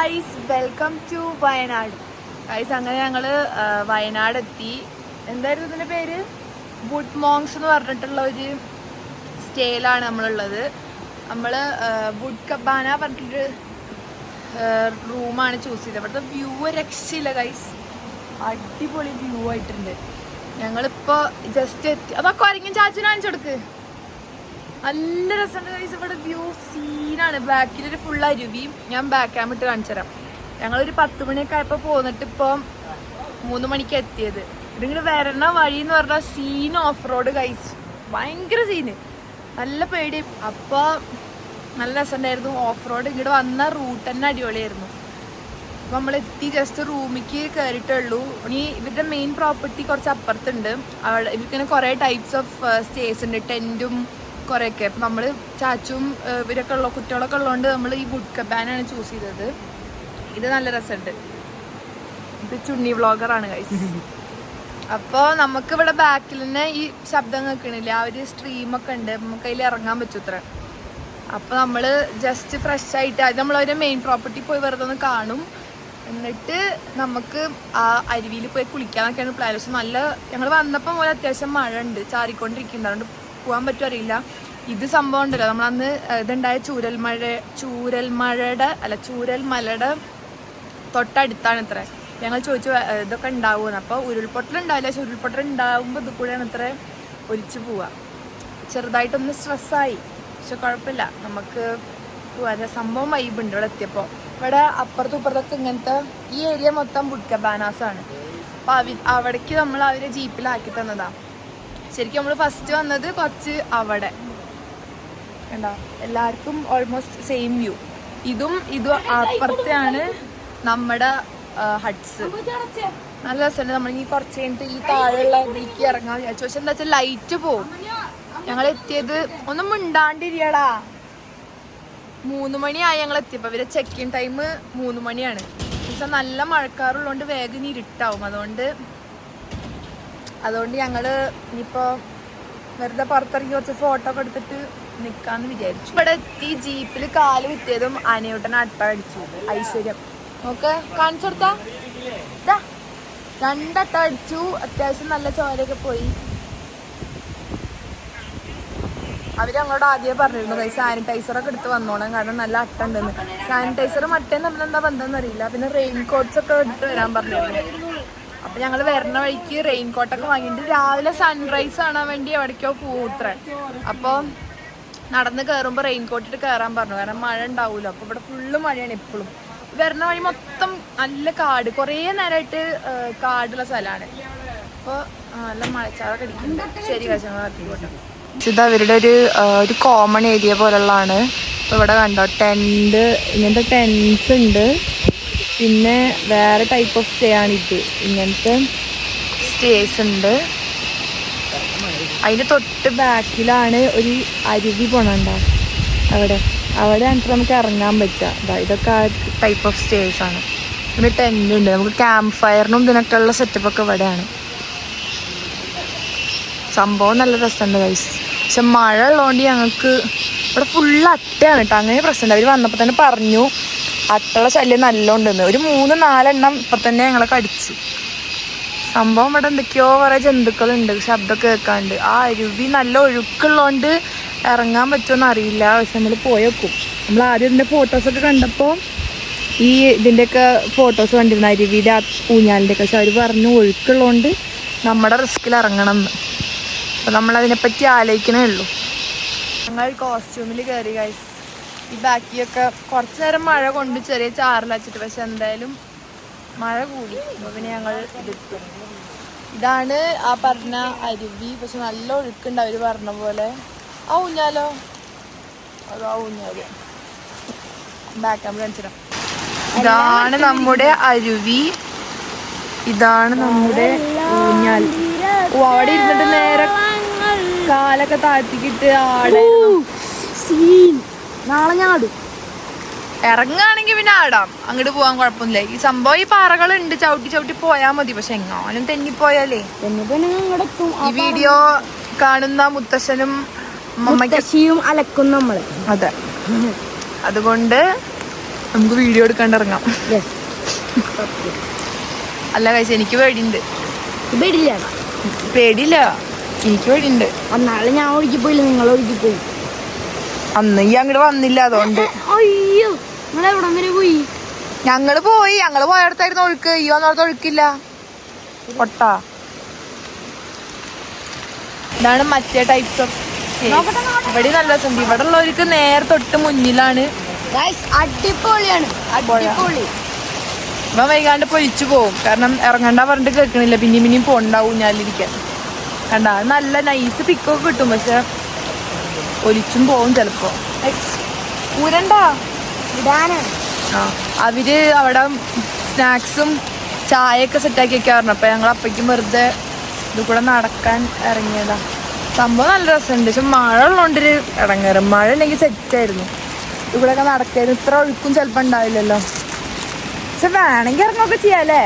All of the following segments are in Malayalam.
Guys, welcome to Wayanad. Guys, അങ്ങനെ ഞങ്ങൾ വയനാട് എത്തി. എന്തായിരുന്നു ഇതിൻ്റെ പേര്? വുഡ് മോങ്സ് എന്ന് പറഞ്ഞിട്ടുള്ള ഒരു സ്റ്റേയിലാണ് നമ്മളുള്ളത്. നമ്മൾ വുഡ് കബാന പറഞ്ഞിട്ടൊരു റൂമാണ് ചൂസ് ചെയ്തത്. ഇവിടുത്തെ വ്യൂ രക്ഷയില്ല ഗൈസ്, അടിപൊളി വ്യൂ ആയിട്ടുണ്ട്. ഞങ്ങളിപ്പോൾ ജസ്റ്റ് എത്തി. അതൊക്കെ ആരെങ്കിലും ചാച്ചന് കാണിച്ചു കൊടുക്ക്. നല്ല രസമുണ്ട് ഗൈസ്. ഇവിടെ വ്യൂ സീനാണ്. ബാക്കിലൊരു ഫുൾ അരുവിയും. ഞാൻ ബാക്ക് ക്യാമറ ഇട്ട് കാണിച്ചു തരാം. ഞങ്ങളൊരു 10 മണിയൊക്കെ ആയപ്പോൾ പോന്നിട്ട് ഇപ്പം 3 മണിക്ക് എത്തിയത്. ഇതിങ്ങനെ വരണ വഴി എന്ന് പറഞ്ഞാൽ സീൻ ഓഫ് റോഡ് ഗൈസ്, ഭയങ്കര സീന്, നല്ല പേടി. അപ്പോൾ നല്ല രസമുണ്ടായിരുന്നു ഓഫ് റോഡ്. ഇങ്ങോട്ട് വന്ന റൂട്ട് തന്നെ അടിപൊളിയായിരുന്നു. അപ്പോൾ നമ്മൾ എത്തി, ജസ്റ്റ് റൂമിലേക്ക് കയറിയിട്ടുള്ളൂ. ഇനി ഇവരുടെ മെയിൻ പ്രോപ്പർട്ടി കുറച്ച് അപ്പുറത്തുണ്ട്. അവിടെ ഇവർക്കിങ്ങനെ കുറേ ടൈപ്സ് ഓഫ് സ്റ്റേസ് ഉണ്ട്, ടെൻറ്റും കുറേയൊക്കെ. അപ്പം നമ്മൾ ചാച്ചും ഇവരൊക്കെ കുട്ടികളൊക്കെ ഉള്ളതുകൊണ്ട് നമ്മൾ ഈ വുഡ് കബാനാണ് ചൂസ് ചെയ്തത്. ഇത് നല്ല രസമുണ്ട്. ഇത് ചുണ്ണി വ്ളോഗറാണ് ഗൈസ്. അപ്പോൾ നമുക്കിവിടെ ബാക്കിൽ തന്നെ ഈ ശബ്ദം കേൾക്കണില്ല, ആ ഒരു സ്ട്രീമൊക്കെ ഉണ്ട്, നമുക്ക് അതിൽ ഇറങ്ങാൻ പറ്റും ഇത്ര. അപ്പോൾ നമ്മൾ ജസ്റ്റ് ഫ്രഷ് ആയിട്ട് അത് നമ്മളവരെ മെയിൻ പ്രോപ്പർട്ടി പോയി വെറുതെ ഒന്ന് കാണും. എന്നിട്ട് നമുക്ക് ആ അരുവിയിൽ പോയി കുളിക്കാനൊക്കെയാണ് പ്ലാൻ. പക്ഷെ നല്ല ഞങ്ങൾ വന്നപ്പോൾ പോലെ അത്യാവശ്യം മഴ ഉണ്ട്, ചാറിക്കൊണ്ടിരിക്കുന്നുണ്ട്, അതുകൊണ്ട് പോകാൻ പറ്റുമോ അറിയില്ല. ഇത് സംഭവം ഉണ്ടല്ലോ, നമ്മളന്ന് ഇതുണ്ടായ ചൂരൽമലയുടെ തൊട്ടടുത്താണ് ഇത്ര. ഞങ്ങൾ ചോദിച്ചു ഇതൊക്കെ ഉണ്ടാവുമെന്ന്. അപ്പോൾ ഉരുൾപൊട്ടലുണ്ടാവില്ല, പക്ഷെ ഉരുൾപൊട്ടൽ ഉണ്ടാവുമ്പോൾ ഇത് കൂടെയാണ് ഇത്ര ഒലിച്ചു പോവുക. ചെറുതായിട്ടൊന്ന് സ്ട്രെസ്സായി, പക്ഷെ കുഴപ്പമില്ല, നമുക്ക് പോകാൻ. സംഭവം വൈബുണ്ട് ഇവിടെ എത്തിയപ്പോൾ. ഇവിടെ അപ്പുറത്തും ഇപ്പുറത്തൊക്കെ ഇങ്ങനത്തെ ഈ ഏരിയ മൊത്തം വുഡ് കബാനാസാണ്. അപ്പോൾ അവിടേക്ക് നമ്മൾ അവരെ ജീപ്പിലാക്കി തന്നതാണ്. ശരിക്കും നമ്മൾ ഫസ്റ്റ് വന്നത് കുറച്ച് അവിടെ കണ്ടോ, എല്ലാവർക്കും ഓൾമോസ്റ്റ് സെയിം വ്യൂ. ഇതും അപ്പുറത്തെയാണ് നമ്മുടെ ഹട്ട്സ്. നല്ല രസമുണ്ട്. നമ്മളിങ്ങനെ കുറച്ച് കഴിഞ്ഞിട്ട് ഈ താഴെയുള്ള ഇതിലേക്ക് ഇറങ്ങാൻ വിചാരിച്ചു. പക്ഷെ എന്താ വെച്ചാൽ ലൈറ്റ് പോവും. ഞങ്ങൾ എത്തിയത് ഒന്നും മിണ്ടാണ്ടിരിയടാ 3 മണിയായി ഞങ്ങൾ എത്തിയപ്പോൾ. ഇവരെ ചെക്ക് ഇൻ ടൈം 3 മണിയാണ്. പക്ഷെ നല്ല മഴക്കാറുള്ളതുകൊണ്ട് വേഗം ഇരുട്ടാവും. അതുകൊണ്ട് ഞങ്ങൾ ഇനിയിപ്പോൾ വെറുതെ പുറത്തിറങ്ങി കുറച്ച് ഫോട്ടോ ഒക്കെ എടുത്തിട്ട് നിൽക്കാമെന്ന് വിചാരിച്ചു. ഇവിടെ എത്തി ജീപ്പിൽ കാല് വിറ്റിയതും അനയൂട്ടനെ അട്ട അടിച്ചു. ഐശ്വര്യം നോക്ക്, കാണിച്ചു കൊടുത്താ 2 അട്ട അടിച്ചു. അത്യാവശ്യം നല്ല ചോരയൊക്കെ പോയി. അവർ ഞങ്ങളോട് ആദ്യമേ പറഞ്ഞിരുന്നു കൈ സാനിറ്റൈസറൊക്കെ എടുത്ത് വന്നോളാം, കാരണം നല്ല അട്ട ഉണ്ടെന്ന്. സാനിറ്റൈസറും അട്ടയും നമ്മളെന്താ ബന്ധമെന്ന് അറിയില്ല. പിന്നെ റെയിൻ കോട്ട്സ് ഒക്കെ എടുത്ത് വരാൻ പറഞ്ഞിരുന്നു. അപ്പം ഞങ്ങൾ വരുന്ന വഴിക്ക് റെയിൻ കോട്ടൊക്കെ വാങ്ങിയിട്ട് രാവിലെ സൺറൈസ് കാണാൻ വേണ്ടി എവിടേക്കോ പോത്രേ. അപ്പോൾ നടന്ന് കയറുമ്പോൾ റെയിൻ കോട്ടിട്ട് കയറാൻ പറഞ്ഞു, കാരണം മഴ ഉണ്ടാവില്ല. അപ്പോൾ ഇവിടെ ഫുള്ള് മഴയാണ് എപ്പോഴും. വരുന്ന വഴി മൊത്തം നല്ല കാട്, കുറേ നേരമായിട്ട് കാടുള്ള സ്ഥലമാണ്. അപ്പോൾ നല്ല മഴച്ചാറൊക്കെ അടിക്കുന്നുണ്ട്. ശരി കാശ് ഞങ്ങൾ ആക്കിക്കോട്ടെ. ഇത് അവരുടെ ഒരു കോമൺ ഏരിയ പോലുള്ളതാണ്. അപ്പോൾ ഇവിടെ കണ്ടോ ടെൻറ്റ്, ഇങ്ങനത്തെ ടെൻസ് ഉണ്ട്. പിന്നെ വേറെ ടൈപ്പ് ഓഫ് സ്റ്റേ ആണിത്. ഇങ്ങനത്തെ സ്റ്റേസ് ഉണ്ട്. അതിൻ്റെ തൊട്ട് ബാക്കിലാണ് ഒരു അരുവി പോണുണ്ടോ, അവിടെ ആണെങ്കിൽ നമുക്ക് ഇറങ്ങാൻ പറ്റുക. ഇതൊക്കെ ആ ടൈപ്പ് ഓഫ് സ്റ്റേസ് ആണ്. പിന്നെ ടെൻ്റ് ഉണ്ട്, നമുക്ക് ക്യാമ്പ് ഫയറിനും ഇതിനൊക്കെ ഉള്ള സെറ്റപ്പൊക്കെ ഇവിടെയാണ്. സംഭവം നല്ല രസമുണ്ട് ഗൈസ്. പക്ഷെ മഴ ഉള്ളതുകൊണ്ട് ഞങ്ങൾക്ക് ഇവിടെ ഫുള്ള് അട്ടയാണ് കേട്ടോ. അങ്ങനെ പ്രശ്നമുണ്ട്. അവർ വന്നപ്പോൾ തന്നെ പറഞ്ഞു അട്ടയുടെ ശല്യം നല്ല ഉണ്ടെന്ന്. ഒരു 3-4 എണ്ണം ഇപ്പം തന്നെ ഞങ്ങളെ കടിച്ചു. സംഭവം ഇവിടെ എന്തൊക്കെയോ കുറേ ജന്തുക്കളുണ്ട്, ശബ്ദമൊക്കെ കേൾക്കാണ്ട്. ആ അരുവി നല്ല ഒഴുക്കുള്ളതുകൊണ്ട് ഇറങ്ങാൻ പറ്റുമെന്ന് അറിയില്ല. പക്ഷെ നമ്മൾ പോയി വെക്കും. നമ്മൾ ആദ്യം ഇതിൻ്റെ ഫോട്ടോസൊക്കെ കണ്ടപ്പോൾ ഈ ഇതിൻ്റെയൊക്കെ ഫോട്ടോസ് കണ്ടിരുന്നു, അരുവിയുടെ ആ ഊഞ്ഞാലിൻ്റെയൊക്കെ. പക്ഷെ അവർ പറഞ്ഞു ഒഴുക്കുള്ളതുകൊണ്ട് നമ്മുടെ റിസ്കിൽ ഇറങ്ങണം എന്ന്. അപ്പോൾ നമ്മളതിനെപ്പറ്റി ആലോചിക്കണേ ഉള്ളൂ. ഞങ്ങൾ കോസ്റ്റ്യൂമിൽ കയറി ഗൈസ്. ഈ ബാക്കിയൊക്കെ കുറച്ച് നേരം മഴ കൊണ്ട് ചെറിയ ചാറിൽ വെച്ചിട്ട്, പക്ഷെ എന്തായാലും മഴ കൂടി. അപ്പോൾ പിന്നെ ഞങ്ങൾ ഇതിട്ടു. ഇതാണ് ആ പറഞ്ഞ അരുവി, പക്ഷെ നല്ല ഒഴുക്കുണ്ട് അവർ പറഞ്ഞ പോലെ. ആ ഊഞ്ഞാലോ, അതോ ആ ഊഞ്ഞാല് ബാക്ക് ക്യാമറ കാണിച്ചിടാം. ഇതാണ് നമ്മുടെ അരുവി, ഇതാണ് നമ്മുടെ ഊഞ്ഞാൽ. ഓ, അവിടെ ഇരുന്നിട്ട് നേരെ കാലൊക്കെ താഴ്ത്തിക്കിട്ട് നാളെ ഞാൻ ആടും. ഇറങ്ങുകയാണെങ്കിൽ പിന്നെ ആടാം, അങ്ങോട്ട് പോകാൻ കുഴപ്പമൊന്നുമില്ല. ഈ സംഭവം ഈ പാറകളുണ്ട്, ചവിട്ടി പോയാൽ മതി. പക്ഷെ എങ്ങാനും തെന്നിപ്പോയാലേ ഈ വീഡിയോ കാണുന്ന മുത്തശ്ശനും അമ്മയ്ക്കും അലക്കും നമ്മള്. അതെ, അതുകൊണ്ട് നമുക്ക് വീഡിയോ എടുക്കാണ്ട് ഇറങ്ങാം. അല്ല കഴിച്ച എനിക്ക് പേടിയുണ്ട്. പേടിയില്ല, എനിക്ക് പേടിയുണ്ട്. നാളെ ഞാൻ ഒഴുകി പോയില്ല, നിങ്ങൾ ഒഴുകി പോയി. അന്ന് ഈ അങ്ങോട്ട് വന്നില്ല, അതുകൊണ്ട്. അയ്യോ, നിങ്ങൾ എവിടം വരെ പോയി? ഞങ്ങള് പോയടത്തായിരുന്നു ഒഴുക്ക്. ഈ വന്നോടത്ത് ഒഴുക്കില്ല. പൊട്ടാ. ഇതാണ് മറ്റേ ടൈപ്സ് ഓഫ്. ഇവിടെ നല്ല രസമുണ്ട്. ഇവിടെ ഉള്ളവർക്ക് നേരെ തൊട്ട് മുന്നിലാണ്. അടിപൊളിയാണ്, അടിപൊളി. ഇവൻ വൈകാണ്ട് പൊലിച്ചു പോവും, കാരണം ഇറങ്ങണ്ട പറഞ്ഞിട്ട് കേൾക്കണില്ല. പിന്നെയും പോണ്ടാവും ഞാനിരിക്കാൻ. കണ്ട, നല്ല നൈസ് പിക്കൊക്കെ കിട്ടും, പക്ഷെ ഒലിച്ചും പോവും ചിലപ്പോ. ഊരണ്ടാ. അവര് അവിടെ സ്നാക്സും ചായയൊക്കെ സെറ്റാക്കി വെക്കാറുണ്ട്. അപ്പൊ ഞങ്ങൾ അപ്പയ്ക്കും വെറുതെ ഇത് കൂടെ നടക്കാൻ ഇറങ്ങിയതാ. സംഭവം നല്ല രസമുണ്ട്. പക്ഷെ മഴ ഉള്ളതുകൊണ്ടൊരു ഇടങ്ങേറ്. മഴ ഇല്ലെങ്കിൽ സെറ്റായിരുന്നു. ഇത് കൂടെ ഒക്കെ നടക്കായിരുന്നു. ഇത്ര ഒഴുക്കും ചിലപ്പോ ഉണ്ടാവില്ലല്ലോ. പക്ഷെ വേണമെങ്കിൽ ഇറങ്ങുമൊക്കെ ചെയ്യാല്ലേ?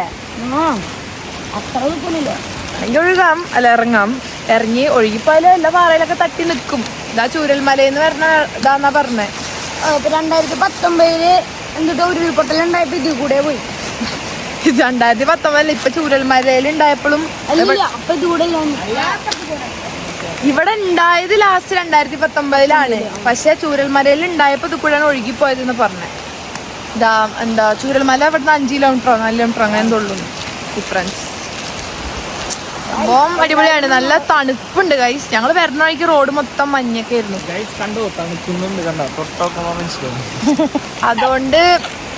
അത്ര ഒഴുക്കൊന്നുമില്ല. വേണമെങ്കിൽ ഒഴുകാം, അല്ല ഇറങ്ങാം. ഇറങ്ങി ഒഴുകിപ്പോയാലും എല്ലാ പാറയിലൊക്കെ തട്ടി നിൽക്കും. ഇതാ ചൂരൽമലയെന്ന് പറഞ്ഞ ഇതാന്നാ പറഞ്ഞേ. 2019 എന്നിട്ട് ഉരുൾപൊട്ടലുണ്ടായപ്പോ ഇതിൽ കൂടെ പോയി. 2019 ഇപ്പൊ ചൂരൽമലയിൽ ഉണ്ടായപ്പോഴും ഇവിടെ ഉണ്ടായത് ലാസ്റ്റ് 2019 പക്ഷെ ചൂരൽമലയിൽ ഉണ്ടായപ്പോ ഇത് കൂടെയാണ് ഒഴുകിപ്പോയതെന്ന് പറഞ്ഞേ. ഇതാ എന്താ ചൂരൽമല ഇവിടുന്ന് 5 കിലോമീറ്ററോ 4 കിലോമീറ്ററോ അങ്ങനെ എന്തുള്ളൂ ഡിഫറൻസ്. സംഭവം അടിപൊളിയാണ്. നല്ല തണുപ്പുണ്ട് ഗൈസ്. ഞങ്ങൾ വരുന്ന വഴിക്ക് റോഡ് മൊത്തം മഞ്ഞൊക്കെ ആയിരുന്നു. അതുകൊണ്ട്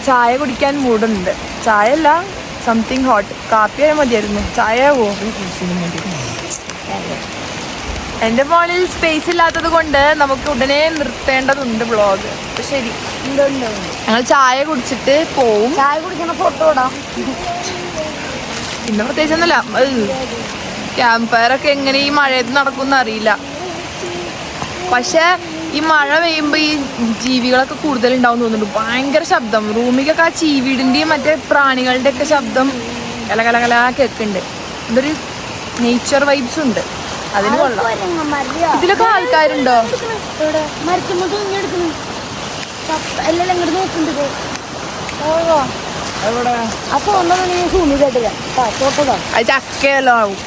ചായ കുടിക്കാൻ മൂടുണ്ട്. ചായ അല്ല, സംതിങ് ഹോട്ട്. കാപ്പി ആയാൽ മതിയായിരുന്നു. ചായ ആവോ? എന്റെ ഫോണിൽ സ്പേസ് ഇല്ലാത്തത് കൊണ്ട് നമുക്ക് ഉടനെ നിർത്തേണ്ടതുണ്ട് വ്ളോഗ്. ശരി, ഞങ്ങൾ ചായ കുടിച്ചിട്ട് പോവും. ചായ കുടിക്കുന്ന ഫോട്ടോ ഇടാം. പിന്നെ പ്രത്യേകിച്ച് ഒന്നുമില്ല. ക്യാമ്പ് ഫയർ ഒക്കെ എങ്ങനെ ഈ മഴയത്ത് നടക്കുമെന്ന് അറിയില്ല. പക്ഷെ ഈ മഴ പെയ്യുമ്പോ ഈ ജീവികളൊക്കെ കൂടുതൽ ഉണ്ടാവും തോന്നുന്നുണ്ട്. ഭയങ്കര ശബ്ദം. റൂമിലൊക്കെ ആ ചീവീടിന്റെയും മറ്റേ പ്രാണികളുടെ ഒക്കെ ശബ്ദം കലകലകല കേൾക്കുന്നുണ്ട്. ഇതൊരു നേച്ചർ വൈബ്സ് ഉണ്ട്, അതിന് കൊള്ളാം. ഇതിലൊക്കെ ആൾക്കാരുണ്ടോ? ചക്കയല്ലോ ആവും.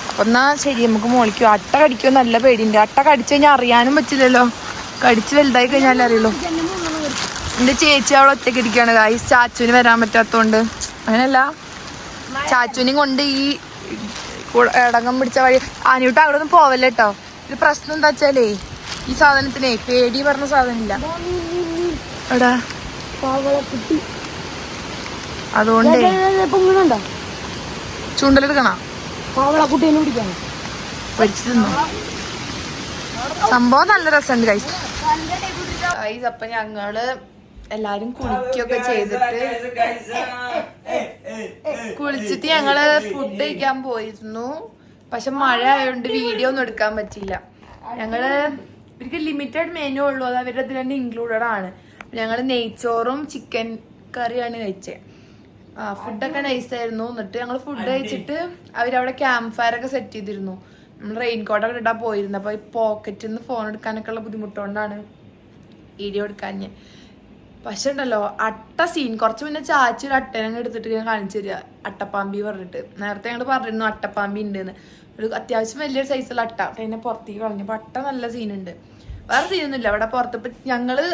അപ്പൊ എന്നാ ശരി, നമുക്ക് മോളിക്കും. അട്ട കടിക്കോ നല്ല പേടിയുണ്ട്. അട്ട കടിച്ചു കഴിഞ്ഞാൽ അറിയാനും പറ്റില്ലല്ലോ. കടിച്ച് വലുതായി കഴിഞ്ഞാലേ അറിയുള്ളൂ. എന്റെ ചേച്ചി അവളെ ഒറ്റയ്ക്ക് ഇരിക്കുകയാണ് ഗായ്സ്. ചാച്ചുവിന് വരാൻ പറ്റാത്തോണ്ട്. അങ്ങനെയല്ല, ചാച്ചുവിനെയും കൊണ്ട് ഈ ഇടങ്ങം പിടിച്ച വഴി ആനൂട്ട് അവിടെ ഒന്നും പോവല്ലേ കേട്ടോ. ഒരു പ്രശ്നം എന്താ വെച്ചാലേ, ഈ സാധനത്തിനെ പേടി പറഞ്ഞ സാധനം ഇല്ല എടാ. അതുകൊണ്ട് ചൂണ്ടലെടുക്കണ പഠിച്ചു തിന്നോ. സംഭവം നല്ല രസമുണ്ട് ഗൈസ്. അപ്പൊ ഞങ്ങള് എല്ലാരും കുളിക്കൊക്കെ ചെയ്തിട്ട് ഞങ്ങള് ഫുഡ് കഴിക്കാൻ പോയിരുന്നു. പക്ഷെ മഴ ആയതുകൊണ്ട് വീഡിയോ ഒന്നും എടുക്കാൻ പറ്റിയില്ല. ഞങ്ങള് ഇവർക്ക് ലിമിറ്റഡ് മെനു ഉള്ളൂ, അത് അവരുടെ അതിൽ തന്നെ ഇൻക്ലൂഡഡ് ആണ്. ഞങ്ങള് നെയ്ച്ചോറും ചിക്കൻ കറിയാണ് കഴിച്ചത്. ഫുഡൊക്കെ നൈസായിരുന്നു. എന്നിട്ട് ഞങ്ങൾ ഫുഡ് കഴിച്ചിട്ട് അവരവിടെ ക്യാമ്പ് ഫയർ ഒക്കെ സെറ്റ് ചെയ്തിരുന്നു. നമ്മൾ റെയിൻകോട്ടൊക്കെ ഇട്ടാ പോയിരുന്നു. അപ്പൊ ഈ പോക്കറ്റിൽ നിന്ന് ഫോൺ എടുക്കാനൊക്കെ ഉള്ള ബുദ്ധിമുട്ടുകൊണ്ടാണ് വീഡിയോ എടുക്കാൻ. പക്ഷെ ഉണ്ടല്ലോ അട്ട സീൻ. കുറച്ച് മുന്നേ ചാച്ചി ഒരു അട്ടേനെ എടുത്തിട്ട് ഞാൻ കാണിച്ചു തരിക, അട്ടപ്പാമ്പി പറഞ്ഞിട്ട്. നേരത്തെ ഞങ്ങൾ പറഞ്ഞിരുന്നു അട്ടപ്പാമ്പി ഉണ്ടെന്ന്. ഒരു അത്യാവശ്യം വലിയൊരു സൈസുള്ള അട്ട. അതിനെ പുറത്തേക്ക് കളഞ്ഞു. അപ്പൊ അട്ട നല്ല സീനുണ്ട്. വേറെ സീനൊന്നുമില്ല അവിടെ പുറത്ത്. ഇപ്പൊ ഞങ്ങള്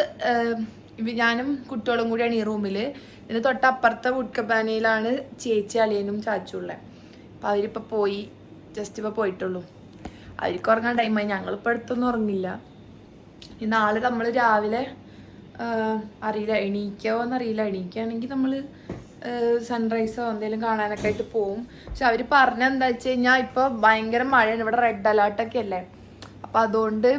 ഞാനും കുട്ടികളും കൂടിയാണ് ഈ റൂമില്. ഇതിന് തൊട്ടപ്പുറത്തെ വുഡ് കബാനയിലാണ് ചേച്ചി അളിയനും ചാച്ചുള്ളത്. അപ്പൊ അവരിപ്പോ പോയി, ജസ്റ്റ് ഇപ്പൊ പോയിട്ടുള്ളൂ. അവർക്ക് ഉറങ്ങാൻ ടൈമായി. ഞങ്ങളിപ്പോ അടുത്തൊന്നും ഉറങ്ങില്ല. ഈ നാളെ നമ്മള് രാവിലെ അറിയില്ല എണീക്കാവോന്നറിയില്ല. എണീക്കുകയാണെങ്കിൽ നമ്മള് സൺറൈസോ എന്തെങ്കിലും കാണാനൊക്കെ ആയിട്ട് പോവും. പക്ഷെ അവര് പറഞ്ഞ എന്താ വെച്ച് കഴിഞ്ഞാൽ ഇപ്പൊ ഭയങ്കര മഴയാണ്. ഇവിടെ റെഡ് അലേർട്ടൊക്കെ അല്ലേ. അപ്പൊ അതുകൊണ്ട്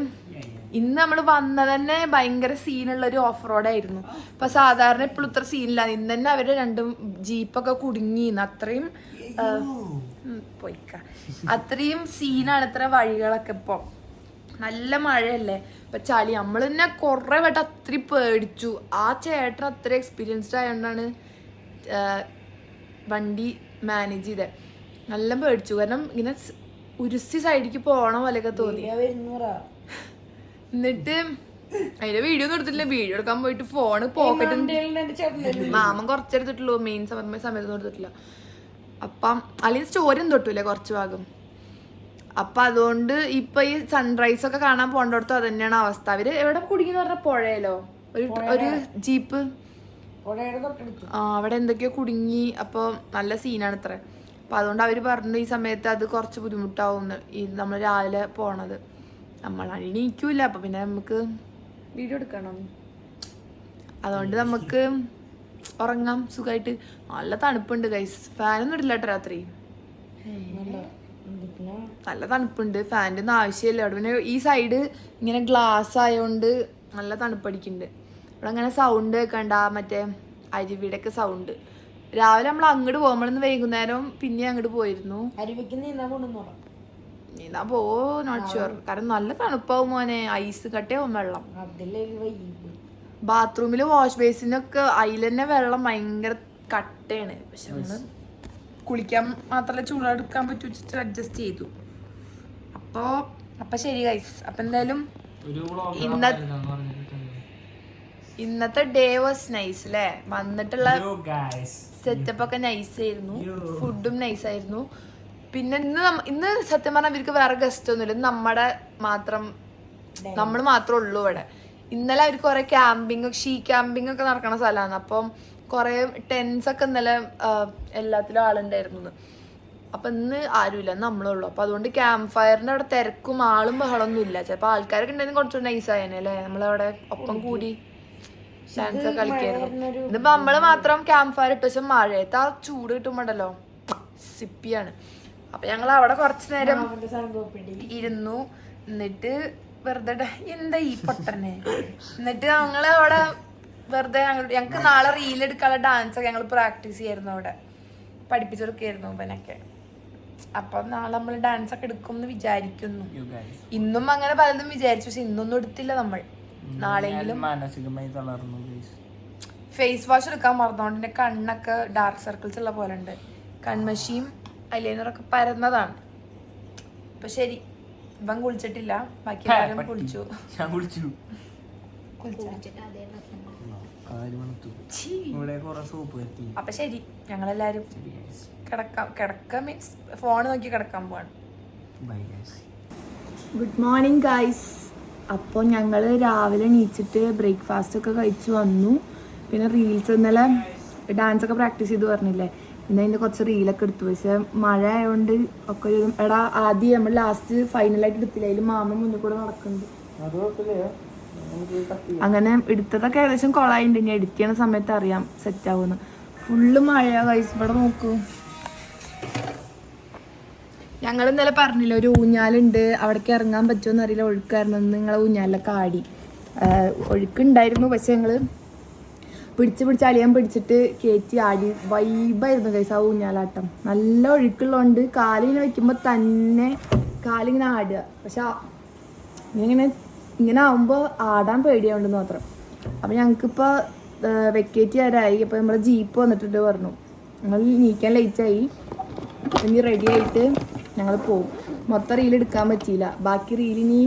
ഇന്ന് നമ്മൾ വന്നത് തന്നെ ഭയങ്കര സീനുള്ള ഒരു ഓഫ് റോഡായിരുന്നു. ഇപ്പൊ സാധാരണ ഇപ്പോഴും ഇത്ര സീനില്ല. ഇന്ന് തന്നെ അവര് 2 ജീപ്പൊക്കെ കുടുങ്ങിന്ന്. അത്രയും അത്രയും സീനാണ് ഇത്ര വഴികളൊക്കെ. ഇപ്പൊ നല്ല മഴയല്ലേ, ഇപ്പൊ ചളി. നമ്മൾ തന്നെ കുറെ വട്ടം അത്രയും പേടിച്ചു. ആ ചേട്ടൻ അത്ര എക്സ്പീരിയൻസ്ഡ് ആയതുകൊണ്ടാണ് വണ്ടി മാനേജ് ചെയ്തത്. നല്ല പേടിച്ചു, കാരണം ഇങ്ങനെ ഉരുസി സൈഡിലേക്ക് പോണ പോലെയൊക്കെ തോന്നി. എന്നിട്ട് അതിന്റെ വീഡിയോ ഒന്നും എടുത്തിട്ടില്ല. വീഡിയോ എടുക്കാൻ പോയിട്ട് ഫോണ് പോക്കറ്റ് മാമൻ കുറച്ചെടുത്തിട്ടുള്ളൂ. മെയിൻ സമയത്തൊന്നും എടുത്തിട്ടില്ല. അപ്പം അല്ലെങ്കിൽ സ്റ്റോറിയും തൊട്ടില്ലേ കുറച്ച് ഭാഗം. അപ്പൊ അതുകൊണ്ട് ഇപ്പൊ ഈ സൺറൈസ് ഒക്കെ കാണാൻ പോകേണ്ടടുത്തും അത് തന്നെയാണ് അവസ്ഥ. അവര് എവിടെ കുടുങ്ങിന്ന് പറഞ്ഞ പുഴയിലോ ഒരു ജീപ്പ് അവിടെ എന്തൊക്കെയോ കുടുങ്ങി. അപ്പൊ നല്ല സീനാണ് ഇത്ര. അപ്പൊ അതുകൊണ്ട് അവര് പറഞ്ഞു ഈ സമയത്ത് അത് കുറച്ച് ബുദ്ധിമുട്ടാവും. ഈ നമ്മൾ രാവിലെ പോണത് നമ്മൾ എണീക്കൂല. അപ്പൊ പിന്നെ നമുക്ക് വീഡിയോ എടുക്കണം. അതുകൊണ്ട് നമുക്ക് ഉറങ്ങാം സുഖമായിട്ട്. നല്ല തണുപ്പുണ്ട് ഗൈസ്. ഫാനൊന്നും ഇടില്ല കേട്ടോ രാത്രി. നല്ല തണുപ്പുണ്ട്. ഫാൻ്റെ ഒന്നും ആവശ്യമില്ല അവിടെ. പിന്നെ ഈ സൈഡ് ഇങ്ങനെ ഗ്ലാസ് ആയതുകൊണ്ട് നല്ല തണുപ്പടിക്കുന്നുണ്ട്. ഇവിടെ അങ്ങനെ സൗണ്ട് കേൾക്കണ്ട. മറ്റേ അരുവിയുടെ ഒക്കെ സൗണ്ട്. രാവിലെ നമ്മൾ അങ്ങോട്ട് പോകുമ്പോഴൊന്ന് വൈകുന്നേരം പിന്നെ അങ്ങോട്ട് പോയിരുന്നു. നീന്താ പോവോ നോട്ട് ഷുവർ. കാരണം നല്ല തണുപ്പാവും മോനെ. ഐസ് കട്ടയാവും വെള്ളം. ബാത്റൂമില് വാഷ് ബേസിനൊക്കെ അതിൽ തന്നെ വെള്ളം ഭയങ്കര കട്ടയാണ്. പക്ഷെ നമ്മള് കുളിക്കാൻ മാത്രമല്ല ചൂടെടുക്കാൻ പറ്റൂ വെച്ചിട്ട് അഡ്ജസ്റ്റ് ചെയ്തു. അപ്പൊ ശരി ഗൈസ്. അപ്പൊ എന്തായാലും ഇന്നത്തെ ഡേ വാസ് നൈസ് അല്ലേ. വന്നിട്ടുള്ള സെറ്റപ്പ് ഒക്കെ നൈസ് ആയിരുന്നു. ഫുഡും നൈസ് ആയിരുന്നു. പിന്നെ ഇന്ന് സത്യം പറഞ്ഞാൽ ഇവർക്ക് വേറെ ഗസ്റ്റ് ഒന്നുമില്ല. നമ്മുടെ നമ്മൾ മാത്രമേ ഉള്ളൂ ഇവിടെ. ഇന്നലെ അവർ കുറെ ക്യാമ്പിങ് ക്യാമ്പിങ് ഒക്കെ നടക്കണ സ്ഥലമാണ്. അപ്പം കുറെ ടെൻസ് ഒക്കെ ഇന്നലെ എല്ലാത്തിലും ആളുണ്ടായിരുന്നു. അപ്പൊ ഇന്ന് ആരുമില്ല, നമ്മളുള്ളൂ. അപ്പൊ അതുകൊണ്ട് ക്യാമ്പ് ഫയറിന്റെ അവിടെ തിരക്കും ആളും ബഹളമൊന്നും ഇല്ല. ചിലപ്പോ ആൾക്കാരൊക്കെ ഉണ്ടെങ്കിൽ കുറച്ചുകൂടി നൈസ് ആയേനെ അല്ലേ. നമ്മളവിടെ ഒപ്പം കൂടി ഡാൻസ് ഒക്കെ കളിക്കായിരുന്നു. ഇതിപ്പോ നമ്മള് മാത്രം ക്യാമ്പ് ഫയർ ഇട്ടു. പക്ഷെ മഴയത്ത് ആ ചൂട് കിട്ടുമ്പോണ്ടല്ലോ സിപ്പിയാണ്. അപ്പൊ ഞങ്ങൾ അവിടെ കുറച്ചു നേരം ഇരുന്നു. എന്നിട്ട് വെറുതെ എന്താ ഈ പൊട്ടനെ. എന്നിട്ട് ഞങ്ങള് അവിടെ വെറുതെ ഞങ്ങക്ക് നാളെ റീൽ എടുക്കാനുള്ള ഡാൻസ് ഒക്കെ ഞങ്ങൾ പ്രാക്ടീസ് ചെയ്യായിരുന്നു. അവിടെ പഠിപ്പിച്ചെടുക്കായിരുന്നു ഇവനൊക്കെ. അപ്പൊ നാളെ നമ്മൾ ഡാൻസ് ഒക്കെ എടുക്കും എന്ന് വിചാരിക്കുന്നു. ഇന്നും അങ്ങനെ പലതും വിചാരിച്ചു. പക്ഷെ ഇന്നൊന്നും എടുത്തില്ല നമ്മൾ. നാളെങ്കിലും ഫേസ് വാഷ് എടുക്കാൻ മറന്നോണ്ട് എന്റെ കണ്ണൊക്കെ ഡാർക്ക് സർക്കിൾസ് ഉള്ള പോലെ ഉണ്ട്. കൺമഷിയും ഐലൈനറൊക്കെ പരന്നതാണ്. അപ്പൊ ശരി. ഇവൻ കുളിച്ചിട്ടില്ല. ബാക്കി എല്ലാവരും കുളിച്ചു. അപ്പൊ ശരി. ഞങ്ങളെല്ലാരും കിടക്ക മീൻസ് ഫോൺ നോക്കി കിടക്കാൻ പോവാണ്. Good morning guys. അപ്പോൾ ഞങ്ങൾ രാവിലെ എണീച്ചിട്ട് ബ്രേക്ക്ഫാസ്റ്റ് ഒക്കെ കഴിച്ചു വന്നു. പിന്നെ റീൽസ് ഇന്നലെ ഡാൻസ് ഒക്കെ പ്രാക്ടീസ് ചെയ്ത് പറഞ്ഞില്ലേ. പിന്നെ അതിൻ്റെ കുറച്ച് റീലൊക്കെ എടുത്തു. പക്ഷെ മഴ ആയതുകൊണ്ട് ഒക്കെ ഒരു എടാ ആദ്യം നമ്മൾ ലാസ്റ്റ് ഫൈനലായിട്ട് എടുത്തില്ല. അതിൽ മാമൻ മുന്നിൽ കൂടെ നടക്കുന്നുണ്ട്. അങ്ങനെ എടുത്തതൊക്കെ ഏകദേശം കൊളായിട്ടുണ്ട്. ഇനി എഡിറ്റ് ചെയ്യണ സമയത്ത് അറിയാം സെറ്റ് ആവുമെന്ന്. ഫുള്ള് മഴയാ ഗൈസ്. ഇവിടെ നോക്കൂ. ഞങ്ങൾ ഇന്നലെ പറഞ്ഞില്ല ഒരു ഊഞ്ഞാലുണ്ട്, അവിടേക്ക് ഇറങ്ങാൻ പറ്റുമോ അറിയില്ല. ഒഴുക്കായിരുന്നു. നിങ്ങളെ ഊഞ്ഞാലിലൊക്കെ ആടി. ഒഴുക്കുണ്ടായിരുന്നു. പക്ഷെ ഞങ്ങള് പിടിച്ച് അളിയാൻ പിടിച്ചിട്ട് കയറ്റി ആടി. വൈബായിരുന്നു ഗൈസ് ആ ഊഞ്ഞാലാട്ടം. നല്ല ഒഴുക്കുള്ളതുകൊണ്ട് കാലിങ്ങനെ വെക്കുമ്പോൾ തന്നെ കാലിങ്ങനെ ആടുക. പക്ഷെ ഇങ്ങനെ ആവുമ്പോൾ ആടാൻ പേടിയാവുണ്ടെന്ന് മാത്രം. അപ്പം ഞങ്ങൾക്കിപ്പോൾ വെക്കേറ്റ് ചെയ്യാറായി. അപ്പോൾ നമ്മുടെ ജീപ്പ് വന്നിട്ടുണ്ട് പറഞ്ഞു. ഞങ്ങൾ നീക്കാൻ ലേറ്റായി. ഇനി റെഡി ആയിട്ട് ഞങ്ങൾ പോകും. മൊത്തം റീൽ എടുക്കാൻ പറ്റിയില്ല. ബാക്കി റീലിനി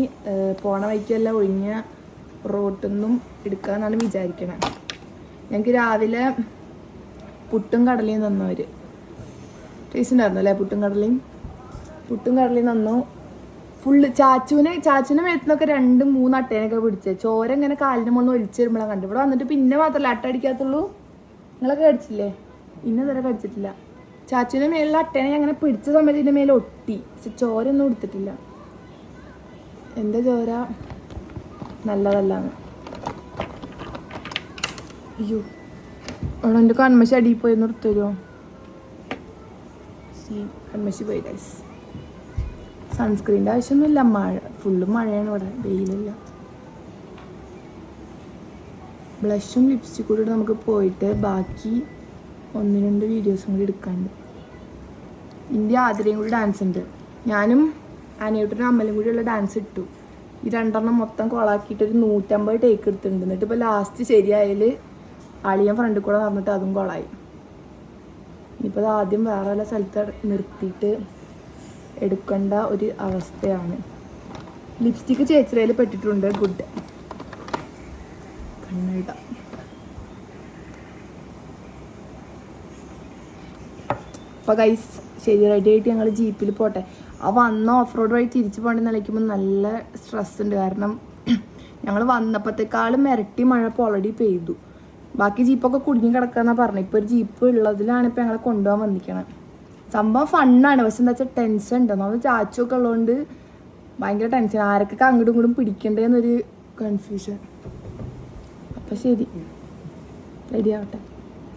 പോണ വഴിക്കെല്ലാം ഒഴിഞ്ഞ റോട്ടൊന്നും എടുക്കാമെന്നാണ് വിചാരിക്കണത്. ഞങ്ങൾക്ക് രാവിലെ പുട്ടും കടലയും തന്നവർ. ടേസ്റ്റ് ഉണ്ടായിരുന്നു അല്ലേ പുട്ടും കടലയും തന്നു. ഫുള്ള് ചാച്ചുവിനെ മേത്തുനിന്നൊക്കെ 2-3 അട്ടേനൊക്കെ പിടിച്ചത്. ചോര ഇങ്ങനെ കാലിന് മുകളിൽ ഒലിച്ചു വരുമ്പോഴാണ് കണ്ടു. ഇവിടെ വന്നിട്ട് പിന്നെ മാത്രമല്ല അട്ട അടിക്കാത്തുള്ളൂ. നിങ്ങളൊക്കെ കടിച്ചില്ലേ? ഇന്നതുവരെ കടിച്ചിട്ടില്ല. ചാച്ചുവിൻ്റെ മേലുള്ള അട്ടേനെ അങ്ങനെ പിടിച്ച സമയത്ത് ഇതിൻ്റെ മേലെ ഒട്ടി. പക്ഷെ ചോര ഒന്നും എടുത്തിട്ടില്ല. എൻ്റെ ചോര നല്ലതല്ലാന്ന്. അയ്യോ അവിടെ എൻ്റെ കൺമശി അടിയിൽ പോയി നിർത്തരുമോ? കൺമശി പോയി ഗൈസ്. സൺസ്ക്രീൻ്റെ ആവശ്യമൊന്നുമില്ല. ഫുള്ള് മഴയാണ് ഇവിടെ, വെയിലില്ല. ബ്ലഷും ലിപ്സ്റ്റിക്കും കൂടി നമുക്ക് പോയിട്ട് ബാക്കി 1-2 വീഡിയോസും കൂടി എടുക്കാനുണ്ട്. ഇന്ത്യ ആതിരയും കൂടി ഡാൻസ് ഉണ്ട്. ഞാനും അനിയൂട്ടനും അമ്മലും കൂടിയുള്ള ഡാൻസ് ഇട്ടു. ഈ 2 മൊത്തം കൊളാക്കിയിട്ട് ഒരു 150 ടേക്ക് എടുത്തിട്ടുണ്ട്. എന്നിട്ട് ഇപ്പോൾ ലാസ്റ്റ് ശരിയായാൽ അളിയൻ ഫ്രണ്ടിൽ കൂടെ നടന്നിട്ട് അതും കൊളായി. ഇനിയിപ്പോൾ അത് ആദ്യം വേറെ വല്ല സ്ഥലത്ത് നിർത്തിയിട്ട് എടുക്കേണ്ട ഒരു അവസ്ഥയാണ്. ലിപ്സ്റ്റിക്ക് ചേച്ചിരയിൽ പെട്ടിട്ടുണ്ട്. ഗുഡ്. കണ്ണിട. അപ്പോൾ ഗൈസ് ശരി റെഡി ആയിട്ട് ഞങ്ങൾ ജീപ്പിൽ പോട്ടെ. ആ വന്ന ഓഫ് റോഡ് വഴി തിരിച്ചു പോകേണ്ടി നിലയ്ക്കുമ്പോൾ നല്ല സ്ട്രെസ് ഉണ്ട്. കാരണം ഞങ്ങൾ വന്നപ്പോഴത്തേക്കാളും ഇരട്ടി മഴ ഇപ്പോൾ ഓൾറെഡി പെയ്തു. ബാക്കി ജീപ്പൊക്കെ കുടുങ്ങി കിടക്കാന്നാണ് പറഞ്ഞത്. ഇപ്പോൾ ഒരു ജീപ്പ് ഉള്ളതിലാണ് ഇപ്പോൾ ഞങ്ങളെ കൊണ്ടുപോകാൻ വന്നിരിക്കണം. സംഭവം ഫണ്ണാണ്, പക്ഷെ എന്താ വെച്ചാൽ ടെൻഷൻ ഉണ്ട്. നമ്മൾ ചാച്ചൊക്കെ ഉള്ളതുകൊണ്ട് ഭയങ്കര ടെൻഷൻ, ആരൊക്കെ അങ്ങോട്ടും ഇങ്ങോട്ടും പിടിക്കണ്ടേന്നൊരു കൺഫ്യൂഷൻ. അപ്പം ശരി, റെഡി ആവട്ടെ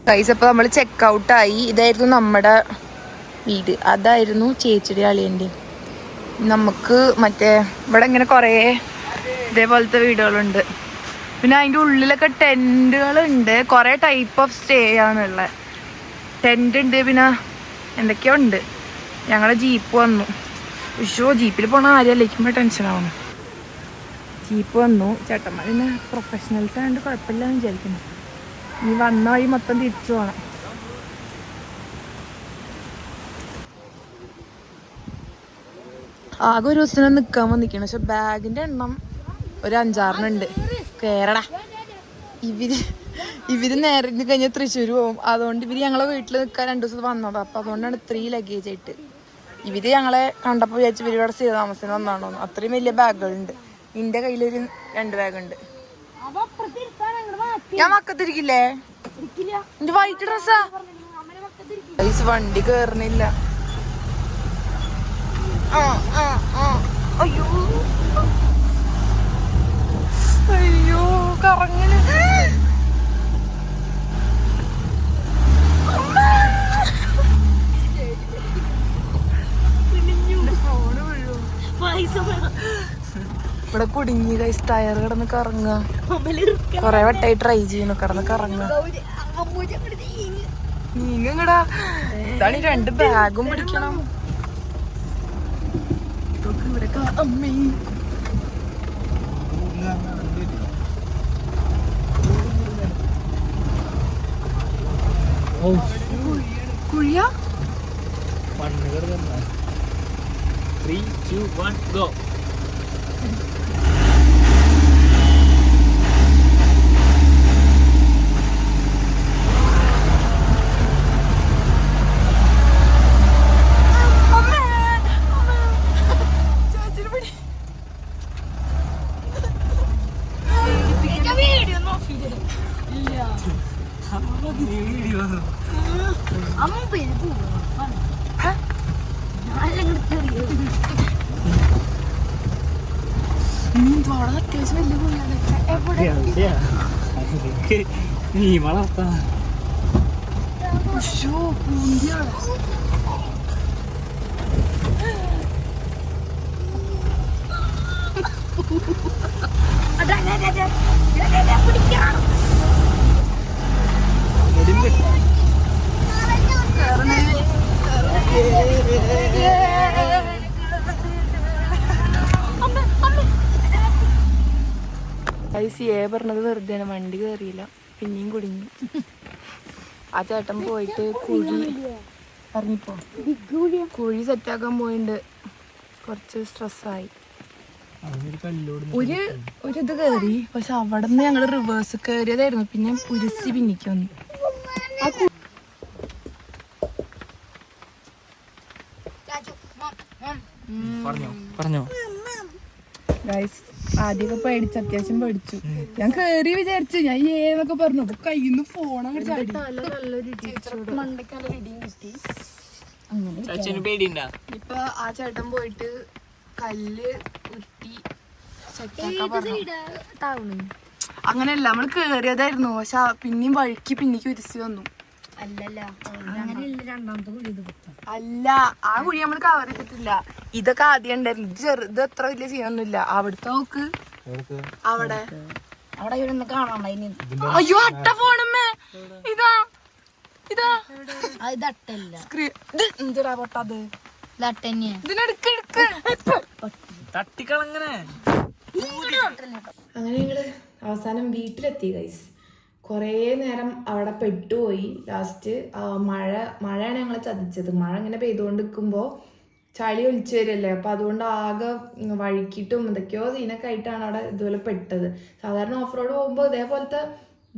ഗൈസ്. അപ്പോൾ നമ്മൾ ചെക്ക് ഔട്ടായി. ഇതായിരുന്നു നമ്മുടെ വീട്, അതായിരുന്നു ചേച്ചിയുടെ അളിയൻ്റെ. നമുക്ക് മറ്റേ ഇവിടെ ഇങ്ങനെ കുറേ ഇതേപോലത്തെ വീടുകളുണ്ട്. പിന്നെ അതിൻ്റെ ഉള്ളിലൊക്കെ ടെൻറ്റുകളുണ്ട്. കുറേ ടൈപ്പ് ഓഫ് സ്റ്റേ ആണുള്ളത്. ടെൻ്റ് ഉണ്ട്, പിന്നെ എന്തൊക്കെയോ ഉണ്ട്. ഞങ്ങളുടെ ജീപ്പ് വന്നു. ഉഷോ, ജീപ്പിൽ പോണ ആരെയല്ലേക്കുമ്പോൾ ടെൻഷനാവുന്നു. ജീപ്പ് വന്നു. ചേട്ടന്മാർ പിന്നെ പ്രൊഫഷണൽസ് ആയതുകൊണ്ട് കുഴപ്പമില്ല എന്ന് വിചാരിക്കുന്നു. ഇനി വന്ന വഴി മൊത്തം തിരിച്ചു പോകണം. ആകെ ഒരു ദിവസം നിൽക്കാൻ വന്നിരിക്കണം. പക്ഷെ ബാഗിൻ്റെ എണ്ണം ഒരു 5-6 ഉണ്ട്. കേരടാ, ഇവര് നേരെ കഴിഞ്ഞാൽ തൃശ്ശൂർ പോകും. അതുകൊണ്ട് ഇവര് ഞങ്ങളെ വീട്ടിൽ നിൽക്കാൻ 2 ദിവസം വന്നത്. അപ്പം അതുകൊണ്ടാണ് 3 ലഗേജ് ആയിട്ട്. ഇവര് ഞങ്ങളെ കണ്ടപ്പോൾ വിചാരിച്ചു ഇവര് ഇവിടെ സ്ഥിരതാമസത്തിന് വന്നാണോ. അത്രയും വലിയ ബാഗുകളുണ്ട്. നിന്റെ കയ്യിലൊരു 2 ബാഗുണ്ട്. ഞാൻ മക്കത്തിരിക്കില്ലേ? എന്റെ വൈറ്റ് ഡ്രസ്സാ. വണ്ടി കേറുന്നില്ല. അയ്യോ അയ്യോ കറങ്ങല്. ഇവിടെ കുടുങ്ങി ഗൈസ്. ടയർ കിടന്ന് കറങ്ങുക. കൊറേ വട്ടായി ട്രൈ ചെയ്യുന്നു കിടന്ന് കറങ്ങുക. നീങ്ങടാ. ഇതാണ് 2 ബാഗും പിടിക്കണം. ഇവിടെ അമ്മേ കുഴിയാ. 3, 2, 1, go. അത്യാവശ്യം വലിയ കുഴിയാണ്. നീ വളർത്താ പൂന്തിയാണ്. പറഞ്ഞത് വെറുതെയാണ്. വണ്ടി കയറിയില്ല, പിന്നെയും കുടുങ്ങി. ആ ചേട്ടൻ പോയിട്ട് കുഴി സെറ്റാക്കാൻ പോയിണ്ട്. കുറച്ച് സ്ട്രെസ്സായി. ഇത് കയറി, പക്ഷെ അവിടെ നിന്ന് ഞങ്ങൾ റിവേഴ്സ് കയറിയതായിരുന്നു. പിന്നെ പുരിശി പിന്നിക്ക് വന്നു. പറഞ്ഞോ ഗൈസ്, ആദ്യമൊക്കെ പേടിച്ചു, അത്യാവശ്യം പേടിച്ചു. ഞാൻ കേറി വിചാരിച്ചു, ഞാൻ ഏന്നൊക്കെ പറഞ്ഞു. അപ്പൊ കയ്യിൽ നിന്ന് ഫോൺ അങ്ങോട്ട് ചാടി. ഇപ്പൊ ആ ചേട്ടൻ പോയിട്ട് കല്ല് ഉരുട്ടി സെറ്റാക്കാൻ പറഞ്ഞു. അങ്ങനെയല്ല, നമ്മള് കേറിയതായിരുന്നു. പക്ഷെ പിന്നെയും വഴുക്കി പിന്നിക്ക് ഉരുസി വന്നു. അല്ല, ആ കുഴി നമ്മൾ കവർ ചെയ്തിട്ടില്ല. ഇതൊക്കെ ആദ്യം ഉണ്ടായിരുന്നു. ഇത് അത്ര വലിയ ചെയ്യാനൊന്നുമില്ല. അവിടുത്തെ നോക്ക്, അവിടെ അയ്യോ അട്ട ഫോണമ്മേ. ഇതാ എന്തിടാ പൊട്ടത്. അങ്ങനെ ഞങ്ങള് അവസാനം വീട്ടിലെത്തി ഗൈസ്. കുറേ നേരം അവിടെ പെട്ടുപോയി. ലാസ്റ്റ് മഴയാണ് ഞങ്ങളെ ചതിച്ചത്. മഴ ഇങ്ങനെ പെയ്തുകൊണ്ട് നിൽക്കുമ്പോൾ ചളി ഒലിച്ചു വരല്ലേ, അപ്പൊ അതുകൊണ്ട് ആകെ വഴുക്കിയിട്ടും എന്തൊക്കെയോ സീനൊക്കെ ആയിട്ടാണ് അവിടെ ഇതുപോലെ പെട്ടത്. സാധാരണ ഓഫ് റോഡ് പോകുമ്പോൾ ഇതേപോലത്തെ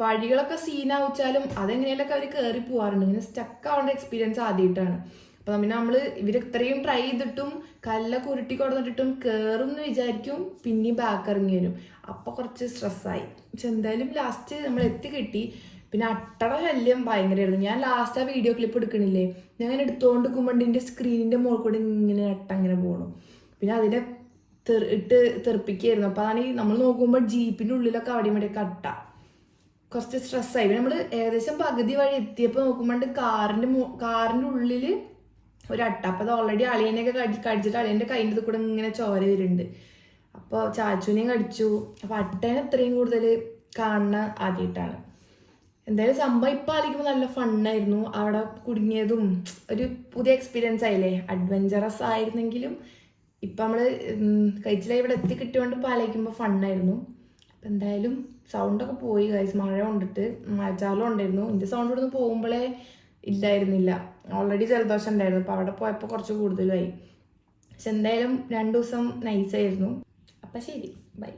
വഴികളൊക്കെ സീനാവുച്ചാലും അതെങ്ങനെയൊക്കെ അവർ കയറി പോകാറുണ്ട്. ഇങ്ങനെ സ്റ്റക്ക് ആവേണ്ട എക്സ്പീരിയൻസ് ആദ്യമായിട്ടാണ്. അപ്പൊ പിന്നെ നമ്മള് ഇവർ ഇത്രയും ട്രൈ ചെയ്തിട്ടും കല്ലൊക്കെ ഉരുട്ടി കൊടുത്തിട്ടും കയറും എന്ന് വിചാരിക്കും, പിന്നെയും ബാക്ക് ഇറങ്ങി വരും. അപ്പൊ കുറച്ച് സ്ട്രെസ്സായി. പക്ഷെ എന്തായാലും ലാസ്റ്റ് നമ്മൾ എത്തി കിട്ടി. പിന്നെ അട്ടട ശല്യം ഭയങ്കരമായിരുന്നു. ഞാൻ ലാസ്റ്റ് ആ വീഡിയോ ക്ലിപ്പ് എടുക്കണില്ലേ, ഞാൻ അങ്ങനെ എടുത്തോണ്ട് നിൽക്കുമ്പോണ്ടിന്റെ സ്ക്രീനിന്റെ മുകളിൽ കൂടെ ഇങ്ങനെ അട്ട അങ്ങനെ പോകണം. പിന്നെ അതിനെ ഇട്ട് തെറിപ്പിക്കുകയായിരുന്നു. അപ്പൊ അതാണ് നമ്മൾ നോക്കുമ്പോൾ ജീപ്പിന്റെ ഉള്ളിലൊക്കെ അവിടെയും ഇവിടെയൊക്കെ അട്ട. കുറച്ച് സ്ട്രെസ്സായി. പിന്നെ നമ്മൾ ഏകദേശം പകുതി വഴി എത്തിയപ്പോൾ നോക്കുമ്പോൾ കാറിന്റെ ഉള്ളിൽ ഒരു അട്ട. അപ്പോൾ അത് ഓൾറെഡി അളിയനെയൊക്കെ കടിച്ചിട്ട് അളിയൻ്റെ കൈൻ്റെ കൂടെ ഇങ്ങനെ ചോര വരുന്നുണ്ട്. അപ്പോൾ ചാച്ചുവിനെയും കടിച്ചു. അപ്പോൾ അട്ടേനെ ഇത്രയും കൂടുതൽ കാണുന്ന ആദ്യമായിട്ടാണ്. എന്തായാലും സംഭവം ഇപ്പം ആലോചിക്കുമ്പോൾ നല്ല ഫണ്ണായിരുന്നു. അവിടെ കുടുങ്ങിയതും ഒരു പുതിയ എക്സ്പീരിയൻസ് ആയില്ലേ. അഡ്വഞ്ചറസ് ആയിരുന്നെങ്കിലും ഇപ്പം നമ്മൾ കഴിച്ചില്ല ഇവിടെ എത്തി കിട്ടിയോണ്ട് ഇപ്പം ആലോചിക്കുമ്പോൾ ഫണ്ണായിരുന്നു. അപ്പം എന്തായാലും സൗണ്ടൊക്കെ പോയി ഗൈസ്. മഴ കൊണ്ടിട്ട് മഴച്ചാലും ഉണ്ടായിരുന്നു. എൻ്റെ സൗണ്ട് ഇവിടെ നിന്ന് പോകുമ്പോഴേ ഇല്ലായിരുന്നില്ല. ഓൾറെഡി ജലദോഷം ഉണ്ടായിരുന്നു. അപ്പോൾ അവിടെ പോയപ്പോൾ കുറച്ച് കൂടുതലായി. പക്ഷെ എന്തായാലും 2 ദിവസം നൈസായിരുന്നു. അപ്പം ശരി, ബൈ.